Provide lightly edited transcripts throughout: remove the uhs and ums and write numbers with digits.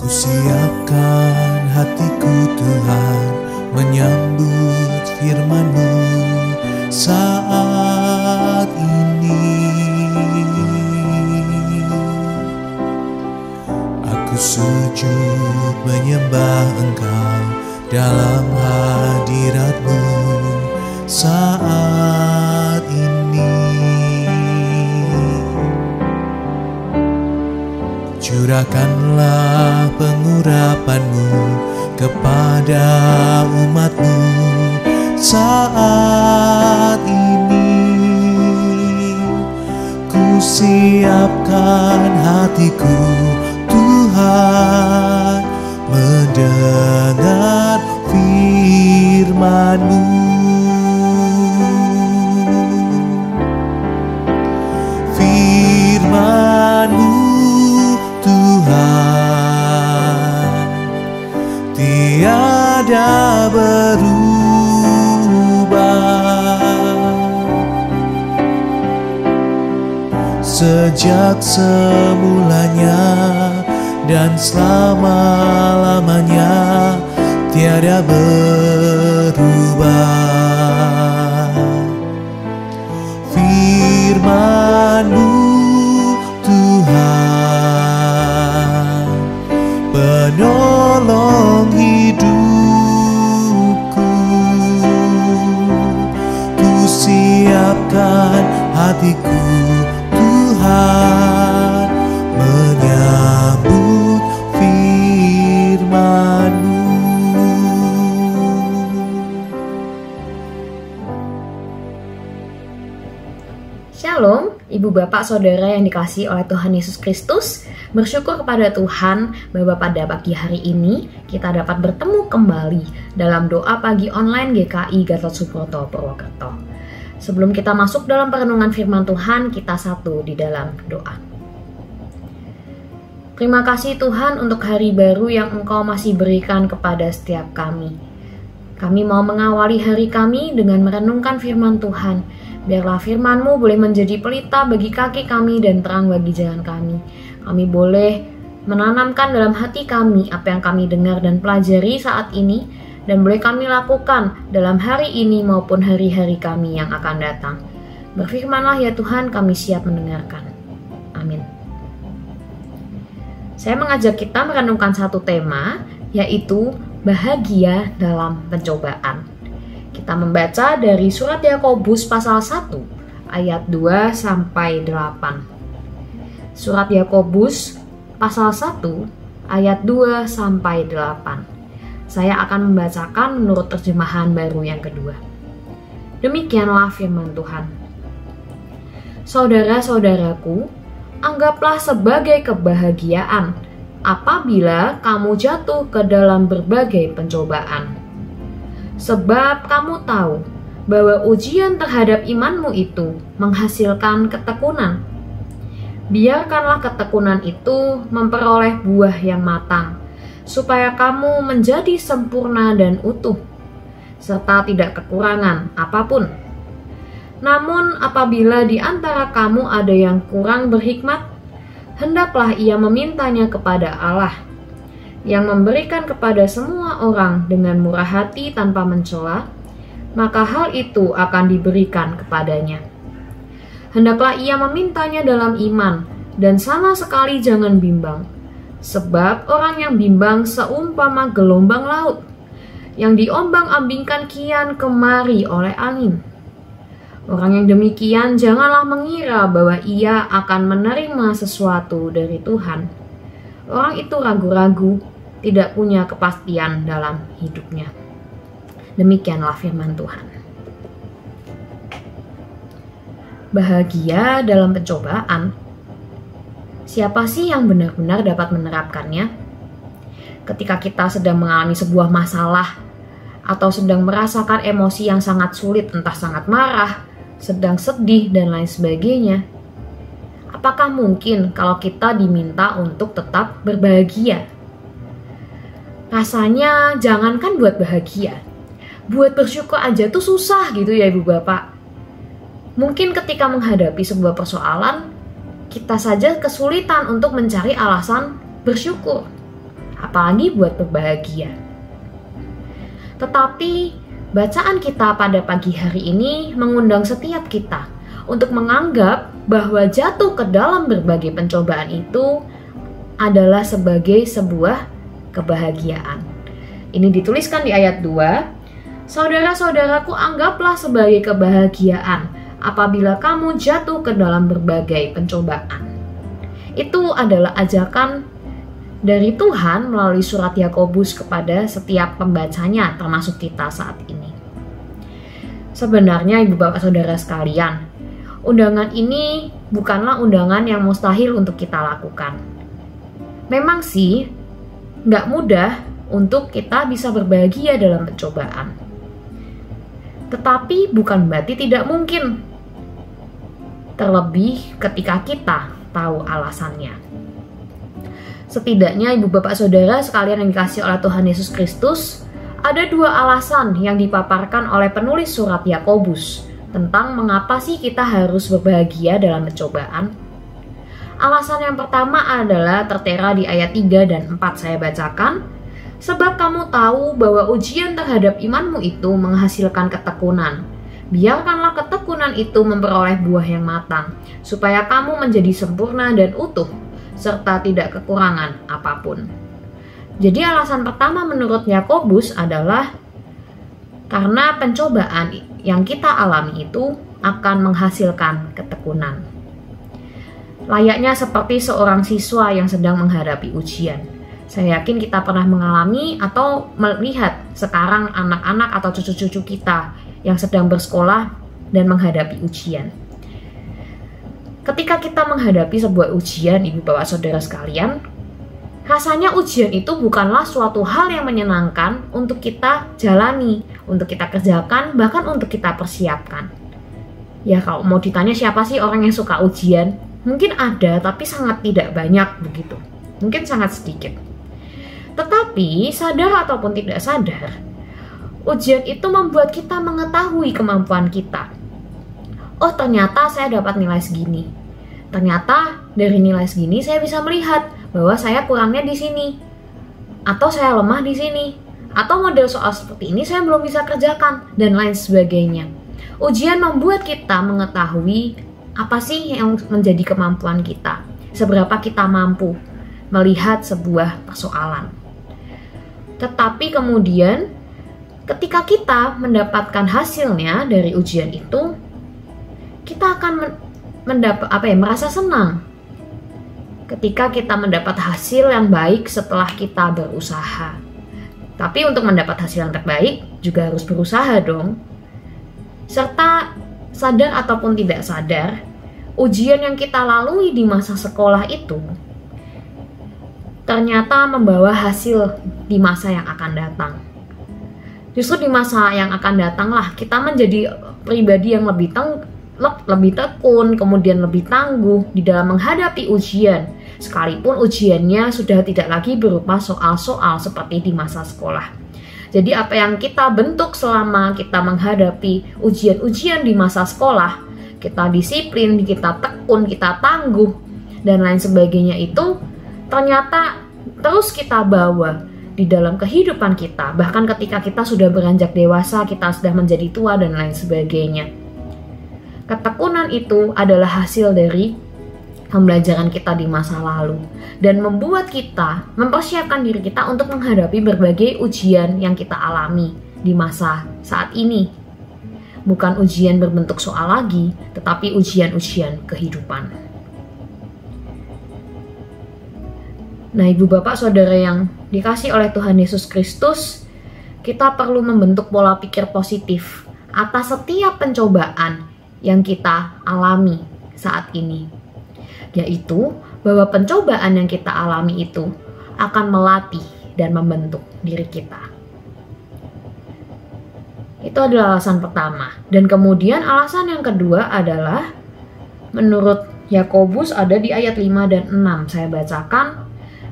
Kusiapkan hatiku Tuhan menyambut firman-Mu saat ini. Aku sujud menyembah Engkau dalam hadirat-Mu saat ini. Curahkanlah pengurapan-Mu kepada umat-Mu saat ini. Kusiapkan hatiku Tuhan mendengar firman-Mu. Firman-Mu Tuhan tiada berubah, sejak semulanya dan selama-lamanya tiada berubah. Firman-Mu Tuhan penolong hidupku. Kusiapkan hatiku Tuhan menyambut firman-Mu. Shalom, Ibu Bapak Saudara yang dikasihi oleh Tuhan Yesus Kristus. Bersyukur kepada Tuhan bahwa pada pagi hari ini kita dapat bertemu kembali dalam doa pagi online GKI Gatot Subroto Purwokerto. Sebelum kita masuk dalam perenungan firman Tuhan, kita satu di dalam doa. Terima kasih Tuhan untuk hari baru yang Engkau masih berikan kepada setiap kami. Kami mau mengawali hari kami dengan merenungkan firman Tuhan. Biarlah firman-Mu boleh menjadi pelita bagi kaki kami dan terang bagi jalan kami. Kami boleh menanamkan dalam hati kami apa yang kami dengar dan pelajari saat ini, dan boleh kami lakukan dalam hari ini maupun hari-hari kami yang akan datang. Berfirmanlah ya Tuhan, kami siap mendengarkan. Amin. Saya mengajak kita merenungkan satu tema, yaitu bahagia dalam pencobaan. Kita membaca dari surat Yakobus pasal 1 ayat 2 sampai 8. Surat Yakobus pasal 1 ayat 2 sampai 8. Saya akan membacakan menurut terjemahan baru yang kedua. Demikianlah firman Tuhan. Saudara-saudaraku, anggaplah sebagai kebahagiaan apabila kamu jatuh ke dalam berbagai pencobaan. Sebab kamu tahu bahwa ujian terhadap imanmu itu menghasilkan ketekunan. Biarkanlah ketekunan itu memperoleh buah yang matang, supaya kamu menjadi sempurna dan utuh, serta tidak kekurangan apapun. Namun apabila di antara kamu ada yang kurang berhikmat, hendaklah ia memintanya kepada Allah, yang memberikan kepada semua orang dengan murah hati tanpa mencela, maka hal itu akan diberikan kepadanya. Hendaklah ia memintanya dalam iman, dan sama sekali jangan bimbang, sebab orang yang bimbang seumpama gelombang laut, yang diombang-ambingkan kian kemari oleh angin. Orang yang demikian janganlah mengira bahwa ia akan menerima sesuatu dari Tuhan. Orang itu ragu-ragu, tidak punya kepastian dalam hidupnya. Demikianlah firman Tuhan. Bahagia dalam pencobaan. Siapa sih yang benar-benar dapat menerapkannya? Ketika kita sedang mengalami sebuah masalah atau sedang merasakan emosi yang sangat sulit, entah sangat marah, sedang sedih, dan lain sebagainya, apakah mungkin kalau kita diminta untuk tetap berbahagia? Rasanya jangankan buat bahagia, buat bersyukur aja tuh susah gitu ya Ibu Bapak. Mungkin ketika menghadapi sebuah persoalan, kita saja kesulitan untuk mencari alasan bersyukur. apalagi buat berbahagia. Tetapi bacaan kita pada pagi hari ini mengundang setiap kita untuk menganggap bahwa jatuh ke dalam berbagai pencobaan itu adalah sebagai sebuah kebahagiaan. Ini dituliskan di ayat 2. Saudara-saudaraku, anggaplah sebagai kebahagiaan apabila kamu jatuh ke dalam berbagai pencobaan. Itu adalah ajakan dari Tuhan melalui surat Yakobus kepada setiap pembacanya, termasuk kita saat ini. Sebenarnya Ibu Bapak Saudara sekalian, undangan ini bukanlah undangan yang mustahil untuk kita lakukan. Memang sih, nggak mudah untuk kita bisa berbahagia dalam pencobaan. Tetapi bukan berarti tidak mungkin. Terlebih ketika kita tahu alasannya. Setidaknya Ibu Bapak Saudara sekalian yang dikasihi oleh Tuhan Yesus Kristus, ada dua alasan yang dipaparkan oleh penulis surat Yakobus tentang mengapa sih kita harus berbahagia dalam pencobaan. Alasan yang pertama adalah tertera di ayat 3 dan 4 saya bacakan. Sebab kamu tahu bahwa ujian terhadap imanmu itu menghasilkan ketekunan. Biarkanlah ketekunan itu memperoleh buah yang matang, supaya kamu menjadi sempurna dan utuh, serta tidak kekurangan apapun. Jadi alasan pertama menurut Yakobus adalah karena pencobaan yang kita alami itu akan menghasilkan ketekunan. Layaknya seperti seorang siswa yang sedang menghadapi ujian. Saya yakin kita pernah mengalami atau melihat sekarang anak-anak atau cucu-cucu kita yang sedang bersekolah dan menghadapi ujian. Ketika kita menghadapi sebuah ujian, Ibu Bapak Saudara sekalian, rasanya ujian itu bukanlah suatu hal yang menyenangkan untuk kita jalani, untuk kita kerjakan, bahkan untuk kita persiapkan. Ya kalau mau ditanya siapa sih orang yang suka ujian? Mungkin ada, tapi sangat tidak banyak begitu. Mungkin sangat sedikit. Tetapi sadar ataupun tidak sadar, ujian itu membuat kita mengetahui kemampuan kita. Oh ternyata saya dapat nilai segini. Ternyata dari nilai segini saya bisa melihat bahwa saya kurangnya di sini. Atau saya lemah di sini. Atau model soal seperti ini saya belum bisa kerjakan. Dan lain sebagainya. Ujian membuat kita mengetahui apa sih yang menjadi kemampuan kita. Seberapa kita mampu melihat sebuah persoalan. Tetapi kemudian ketika kita mendapatkan hasilnya dari ujian itu, kita akan merasa senang. Ketika kita mendapat hasil yang baik setelah kita berusaha. Tapi untuk mendapat hasil yang terbaik juga harus berusaha dong. Serta sadar ataupun tidak sadar, ujian yang kita lalui di masa sekolah itu ternyata membawa hasil di masa yang akan datang. Justru di masa yang akan datanglah kita menjadi pribadi yang lebih tekun, kemudian lebih tangguh di dalam menghadapi ujian. Sekalipun ujiannya sudah tidak lagi berupa soal-soal seperti di masa sekolah. Jadi apa yang kita bentuk selama kita menghadapi ujian-ujian di masa sekolah, kita disiplin, kita tekun, kita tangguh, dan lain sebagainya itu ternyata terus kita bawa di dalam kehidupan kita, bahkan ketika kita sudah beranjak dewasa, kita sudah menjadi tua dan lain sebagainya. Ketekunan itu adalah hasil dari pembelajaran kita di masa lalu dan membuat kita mempersiapkan diri kita untuk menghadapi berbagai ujian yang kita alami di masa saat ini. Bukan ujian berbentuk soal lagi, tetapi ujian-ujian kehidupan. Nah, Ibu Bapak Saudara yang dikasihi oleh Tuhan Yesus Kristus, kita perlu membentuk pola pikir positif atas setiap pencobaan yang kita alami saat ini. Yaitu bahwa pencobaan yang kita alami itu akan melatih dan membentuk diri kita. Itu adalah alasan pertama. Dan kemudian alasan yang kedua adalah menurut Yakobus ada di ayat 5 dan 6. Saya bacakan.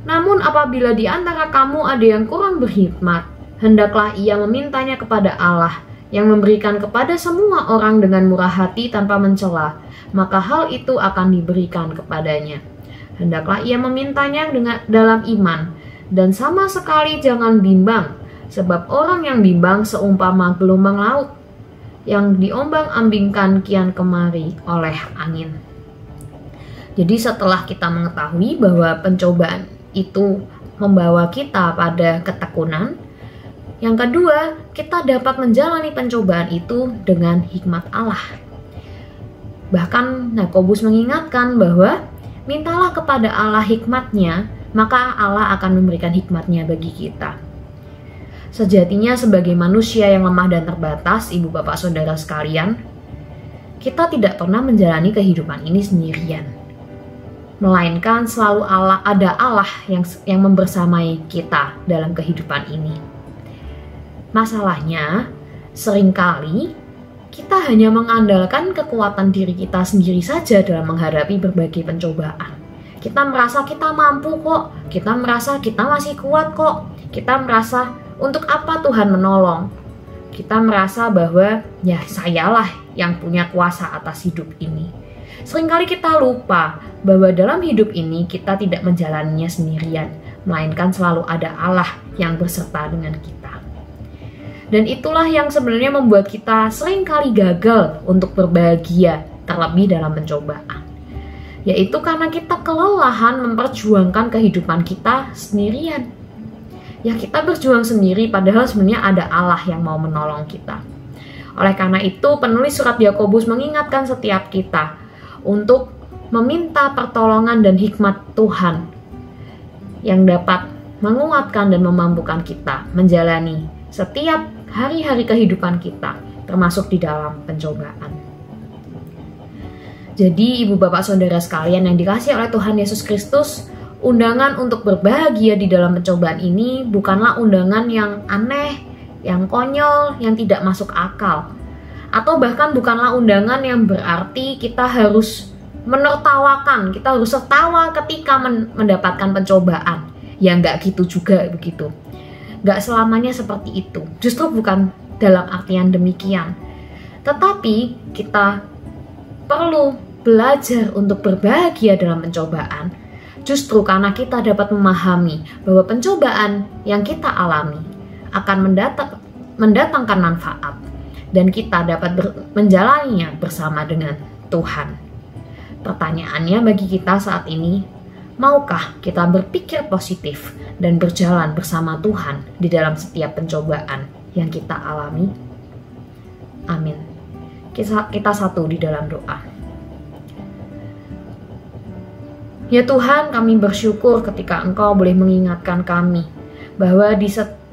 Namun apabila di antara kamu ada yang kurang berhikmat, hendaklah ia memintanya kepada Allah yang memberikan kepada semua orang dengan murah hati tanpa mencela, maka hal itu akan diberikan kepadanya. Hendaklah ia memintanya dalam iman, Dan sama sekali jangan bimbang, sebab orang yang bimbang seumpama gelombang laut yang diombang-ambingkan kian kemari oleh angin. Jadi setelah kita mengetahui bahwa pencobaan itu membawa kita pada ketekunan, yang kedua, kita dapat menjalani pencobaan itu dengan hikmat Allah. Bahkan Yakobus mengingatkan bahwa mintalah kepada Allah hikmatnya, maka Allah akan memberikan hikmatnya bagi kita. Sejatinya sebagai manusia yang lemah dan terbatas, ibu bapak saudara sekalian, kita tidak pernah menjalani kehidupan ini sendirian. Melainkan selalu ada Allah yang membersamai kita dalam kehidupan ini. Masalahnya, seringkali kita hanya mengandalkan kekuatan diri kita sendiri saja dalam menghadapi berbagai pencobaan. Kita merasa kita mampu kok, kita merasa kita masih kuat kok, kita merasa untuk apa Tuhan menolong. Kita merasa bahwa ya sayalah yang punya kuasa atas hidup ini. Seringkali kita lupa bahwa dalam hidup ini kita tidak menjalaninya sendirian, melainkan selalu ada Allah yang berserta dengan kita. Dan itulah yang sebenarnya membuat kita seringkali gagal untuk berbahagia, terlebih dalam pencobaan. Yaitu karena kita kelelahan memperjuangkan kehidupan kita sendirian. Ya kita berjuang sendiri padahal sebenarnya ada Allah yang mau menolong kita. Oleh karena itu penulis surat Yakobus mengingatkan setiap kita untuk meminta pertolongan dan hikmat Tuhan yang dapat menguatkan dan memampukan kita menjalani setiap hari-hari kehidupan kita, termasuk di dalam pencobaan. Jadi ibu bapak saudara sekalian yang dikasihi oleh Tuhan Yesus Kristus, undangan untuk berbahagia di dalam pencobaan ini bukanlah undangan yang aneh, yang konyol, yang tidak masuk akal. Atau bahkan bukanlah undangan yang berarti kita harus menertawakan, kita harus tertawa ketika mendapatkan pencobaan. Ya nggak gitu juga begitu. Nggak selamanya seperti itu. Justru bukan dalam artian demikian. Tetapi kita perlu belajar untuk berbahagia dalam pencobaan. Justru karena kita dapat memahami bahwa pencobaan yang kita alami akan mendatangkan manfaat. Dan kita dapat menjalaninya bersama dengan Tuhan. Pertanyaannya bagi kita saat ini, maukah kita berpikir positif dan berjalan bersama Tuhan di dalam setiap pencobaan yang kita alami? Amin. Kita satu di dalam doa. Ya Tuhan, kami bersyukur ketika Engkau boleh mengingatkan kami bahwa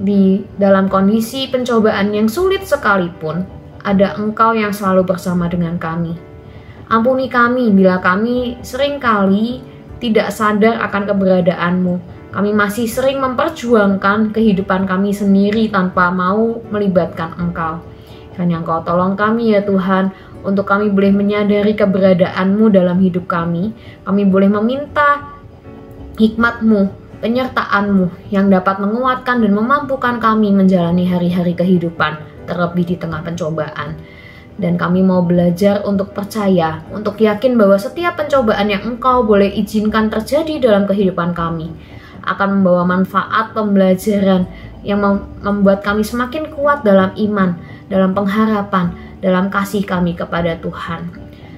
di dalam kondisi pencobaan yang sulit sekalipun, ada Engkau yang selalu bersama dengan kami. Ampuni kami bila kami seringkali tidak sadar akan keberadaan-Mu. Kami masih sering memperjuangkan kehidupan kami sendiri tanpa mau melibatkan Engkau. Hanya Engkau tolong kami ya Tuhan, untuk kami boleh menyadari keberadaan-Mu dalam hidup kami. Kami boleh meminta hikmat-Mu, penyertaan-Mu yang dapat menguatkan dan memampukan kami menjalani hari-hari kehidupan, terlebih di tengah pencobaan. Dan kami mau belajar untuk percaya, untuk yakin bahwa setiap pencobaan yang Engkau boleh izinkan terjadi dalam kehidupan kami akan membawa manfaat pembelajaran yang membuat kami semakin kuat dalam iman, dalam pengharapan, dalam kasih kami kepada Tuhan.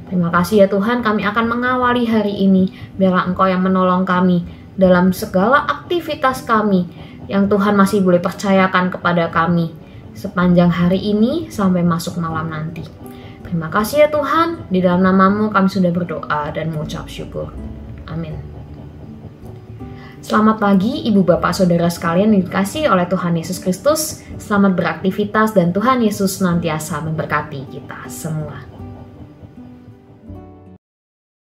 Terima kasih ya Tuhan, kami akan mengawali hari ini, biarlah Engkau yang menolong kami dalam segala aktivitas kami yang Tuhan masih boleh percayakan kepada kami sepanjang hari ini sampai masuk malam nanti. Terima kasih ya Tuhan, di dalam nama-Mu kami sudah berdoa dan mengucap syukur. Amin. Selamat pagi ibu bapak saudara sekalian yang dikasihi oleh Tuhan Yesus Kristus. Selamat beraktivitas dan Tuhan Yesus senantiasa memberkati kita semua.